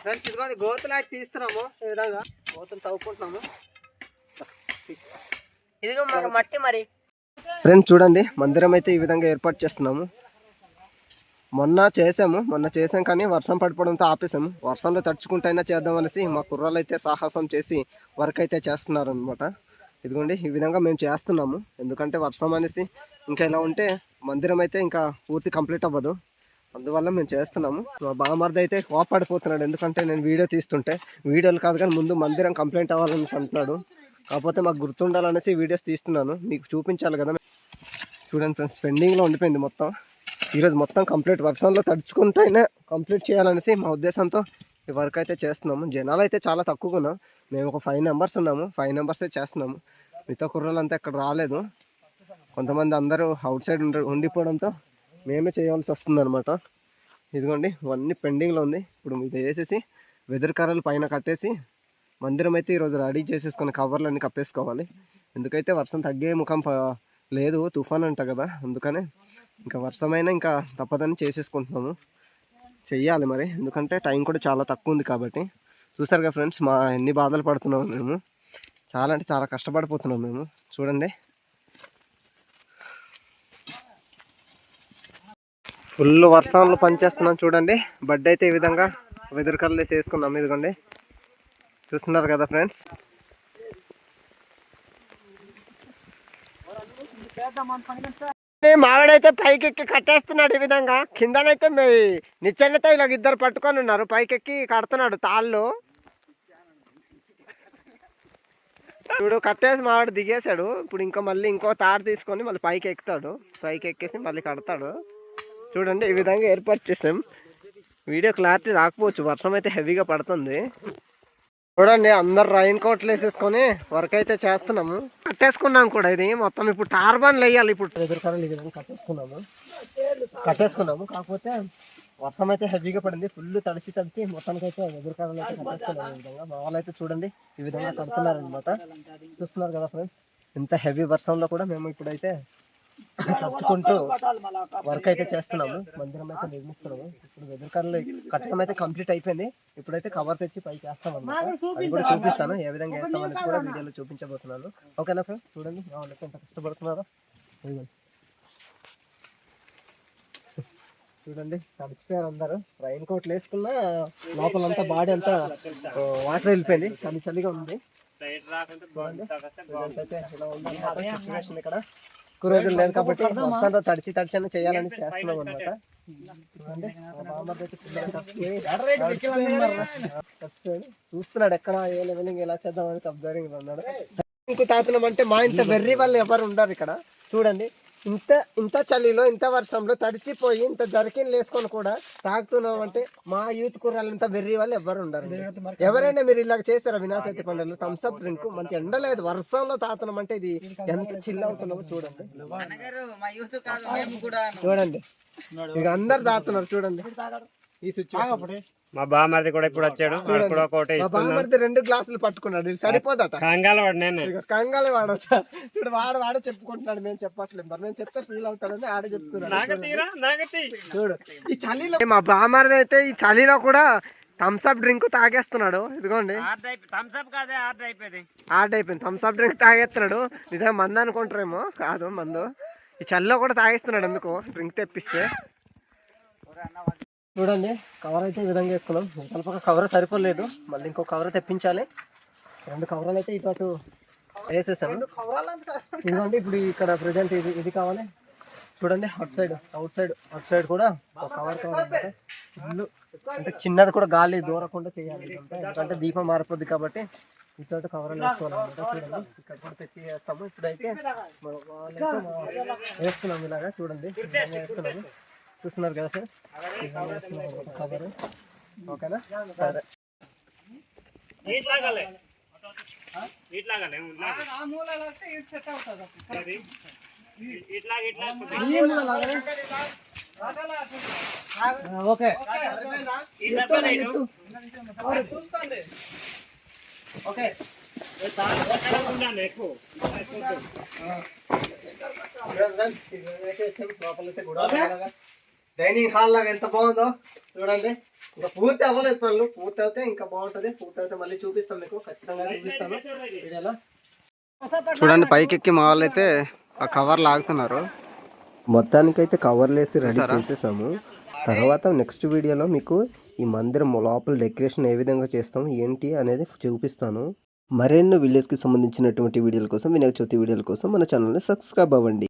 Friends ఇదిగోండి గోతులు అయితే తీస్తున్నాము. ఈ విధంగా గోతులు తవ్వుకుంటున్నాము. ఇదిగో మన మట్టి. మరి ఫ్రెండ్స్ చూడండి, మందిరం అయితే ఈ విధంగా ఏర్పాటు చేస్తున్నాము. మొన్న చేసాం కానీ వర్షం పడిపోవడంతో ఆపేసాము. వర్షంలో తడుచుకుంటైనా చేద్దాం అనేసి మా కుర్రాళ్ళు అయితే సాహసం చేసి వర్క్ అయితే చేస్తున్నారు అనమాట. ఇదిగోండి ఈ విధంగా మేము చేస్తున్నాము. ఎందుకంటే వర్షం అనేసి ఇంకా ఇలా ఉంటే మందిరం అయితే ఇంకా పూర్తి కంప్లీట్ అవ్వదు. అందువల్ల మేము చేస్తున్నాము. మా బామర్ది అయితే కోపడిపోతున్నాడు, ఎందుకంటే నేను వీడియో తీస్తుంటే. వీడియోలు కాదు కానీ ముందు మందిరం కంప్లీట్ అవ్వాలనేసి అంటున్నాడు. కాకపోతే మాకు గుర్తుండాలనేసి వీడియోస్ తీస్తున్నాను, మీకు చూపించాలి కదా. చూడండి ఫ్రెండ్స్, పెండింగ్లో ఉండిపోయింది మొత్తం. ఈరోజు మొత్తం కంప్లీట్ వర్షంలో తడుచుకుంటైనా కంప్లీట్ చేయాలనేసి మా ఉద్దేశంతో ఈ వర్క్ అయితే చేస్తున్నాము. జనాలు అయితే చాలా తక్కువగా ఉన్నాం. మేము ఒక 5 మెంబర్స్ ఉన్నాము. 5 మెంబర్సే చేస్తున్నాము. మిగతా కుర్రలంతా ఇక్కడ రాలేదు. కొంతమంది అందరూ అవుట్ సైడ్ ఉండిపోవడంతో మేమే చేయాల్సి వస్తుంది అనమాట. ఇదిగోండి ఇవన్నీ పెండింగ్లో ఉంది. ఇప్పుడు ఇది వేసేసి వెదురు కర్రలు పైన కట్టేసి మందిరం అయితే ఈరోజు రెడీ చేసేసుకుని కవర్లన్నీ కప్పేసుకోవాలి. ఎందుకైతే వర్షం తగ్గే ముఖం లేదు, తుఫాన్ అంట కదా. అందుకనే ఇంకా వర్షమైనా ఇంకా తప్పదని చేసేసుకుంటున్నాము. చెయ్యాలి మరి, ఎందుకంటే టైం కూడా చాలా తక్కువ ఉంది కాబట్టి. చూసారుగా ఫ్రెండ్స్, మా ఎన్ని బాధలు పడుతున్నాము మేము. చాలా అంటే చాలా కష్టపడిపోతున్నాం మేము. చూడండి, ఫుల్ వర్షంలో పనిచేస్తున్నాం. చూడండి, బడ్డ అయితే ఈ విధంగా వెదురు కర్రలు వేసుకున్నాము. ఇదిగోండి చూస్తున్నారు కదా ఫ్రెండ్స్. మావిడైతే పైకెక్కి కట్టేస్తున్నాడు. ఈ విధంగా కిందనైతే నిచ్చెనతో ఇలా ఇద్దరు పట్టుకొని ఉన్నారు. పైకెక్కి కడుతున్నాడు తాళ్ళు. చూడు, కట్టేసి మావాడు దిగేశాడు. ఇప్పుడు ఇంకా మళ్ళీ ఇంకో తాడు తీసుకొని మళ్ళీ పైకి ఎక్కుతాడు. పైకి ఎక్కేసి మళ్ళీ కడతాడు. చూడండి, ఈ విధంగా ఏర్పాటు చేసాం. వీడియో క్లారిటీ రాకపోవచ్చు, వర్షం అయితే హెవీగా పడుతుంది. చూడండి, అందరు రైన్ కోట్లు వేసేసుకొని వర్క్ అయితే చేస్తున్నాము. కట్టేసుకున్నాం కూడా. ఇది మొత్తం ఇప్పుడు టార్బాన్లు వేయాలి. ఇప్పుడు ఎదురుకరలు ఈ విధంగా కట్టేసుకున్నాము. కాకపోతే వర్షం అయితే హెవీగా పడింది. ఫుల్ తడిచి మొత్తానికి అయితే ఎదురుకరలు అయితే కట్టేసుకున్నాము. ఈ విధంగా మా వాళ్ళు అయితే చూడండి ఈ విధంగా కడుతున్నారు అనమాట. చూస్తున్నారు కదా ఫ్రెండ్స్, ఇంత హెవీ వర్షంలో కూడా మేము ఇప్పుడైతే కట్టుకుంటూ వర్క్ అయితే చేస్తున్నాము. మందిరం అయితే నిర్మిస్తున్నాము. ఇప్పుడు వెదురుకర్రలు కట్టడం అయితే కంప్లీట్ అయిపోయింది. ఇప్పుడైతే కవర్ తెచ్చి పైకి వేస్తాం అన్నమాట. అది కూడా చూపిస్తాను, ఏ విధంగా వేస్తామని కూడా వీడియోలో చూపించబోతున్నాను. ఓకేనా ఫ్రెండ్స్? చూడండి మా వాళ్ళకి ఎంత కష్టపడుతున్నారో. చూడండి, తడిచిపోయారు అందరూ. రైన్ కోట్లు వేసుకున్నా లోపలంతా బాడీ అంతా వాటర్ వెళ్ళిపోయింది. చలిగా ఉంది. ఇక్కడ ఎక్కువ రోజులు లేదు కాబట్టి వర్షంతో తడిచి చేయాలని చేస్తున్నాం అనమాట. చూస్తున్నాడు ఎక్కడ ఏ లెవెలింగ్ ఎలా చేద్దామని అబ్జర్వింగ్ ఉన్నాడు. ఇంకో తాతనం అంటే మా ఇంత వెర్రి వాళ్ళు ఎవరు ఉండరు ఇక్కడ. చూడండి, ఇంత చలిలో ఇంత వర్షంలో తడిచిపోయి ఇంత జర్కిన్లు వేసుకొని కూడా తాగుతున్నాం అంటే మా యూత్ కుర్రాళ్ళంతా వెర్రి వాళ్ళు ఎవరు ఉండరు. ఎవరైనా మీరు ఇలా చేస్తారా? వినాయక చవితి పండుగలో థమ్స్అప్ డ్రింక్ మంచి ఎండ లేదు, వర్షంలో తాగుతున్నాం అంటే ఇది ఎంత చిల్ అవుతున్నామో చూడండి. చూడండి, ఇక అందరు తాగుతున్నారు. చూడండి ఈ సిచ్యువేషన్. మా బామర్ది కూడా ఇప్పుడు వచ్చాడు. మా బామర్ది 2 గ్లాసులు పట్టుకున్నాడు. సరిపోదట. కంగాలే వాడొచ్చా? చూడు, వాడు చెప్పుకుంటున్నాడు, మేము చెప్పట్లేదు. మరి నేను చెప్తే ఫీల్ అవుతాడని ఆడ చెప్తున్నాడు. చూడు, ఈ చలిలో మా బామర్ది అయితే ఈ చలిలో కూడా థమ్స్అప్ డ్రింక్ తాగేస్తున్నాడు. ఇదిగోండి, ఆర్డర్ అయిపోయింది. థమ్స్అప్ డ్రింక్ తాగేస్తున్నాడు. నిజంగా మందు అనుకుంటారేమో, కాదు మందు. ఈ చలిలో కూడా తాగేస్తున్నాడు. ఎందుకు డ్రింక్ తెప్పిస్తే. చూడండి, కవర్ అయితే ఈ విధంగా వేసుకున్నాం. ಸ್ವಲ್ಪ కవర్ సరిపోలేదు, మళ్ళీ ఇంకో కవర్ తెప్పించాలి. 2 కవర్లు అయితే ఇటు వేసేసాను. ఇదిగోండి, ఇప్పుడు ఇక్కడ ప్రజెంట్ ఇది కావాలి. చూడండి, అవుట్ సైడ్ కూడా ఒక కవర్ కావాలి. ఇల్లు అంటే చిన్నది కూడా గాలి దూరకుండా చేయాలి. ఎందుకంటే దీపం మారిపోద్ది కాబట్టి ఇటు కవర్లు వేసుకోవాలన్నమాట. చూడండి, ఇక్కడ కూడా తెచ్చి వేస్తాము. ఇప్పుడైతే వేస్తున్నాము ఇలాగా. చూడండి, వేస్తున్నాము. చూస్తున్నారు కదా ఫ్రెండ్స్, కవర్. ఓకేనా? సరే, ఓకే. ఓకే, లోపలైతే కూడా డైనింగ్ హాల్ లాగా ఎంత బాగుందో చూడండి. ఇంకా పూర్తి అవ్వలేదు పనులు, పూర్తి అయితే ఇంకా బాగుంటుంది. పూర్తి అయితే మళ్ళీ చూపిస్తాం మీకు, ఖచ్చితంగా చూపిస్తాను వీడియోలో. చూడండి పైకి ఎక్కి మా వాళ్ళు అయితే ఆ కవర్ లాగుతున్నారు. మొత్తానికైతే కవర్లు వేసి రెడీ చేసేసాము. తర్వాత నెక్స్ట్ వీడియోలో మీకు ఈ మందిరం లోపల డెకరేషన్ ఏ విధంగా చేస్తాం ఏంటి అనేది చూపిస్తాను. మరెన్నో విలేజ్కి సంబంధించినటువంటి వీడియోల కోసం, వినాయక చవితి వీడియోల కోసం మన ఛానల్ని సబ్స్క్రైబ్ అవ్వండి.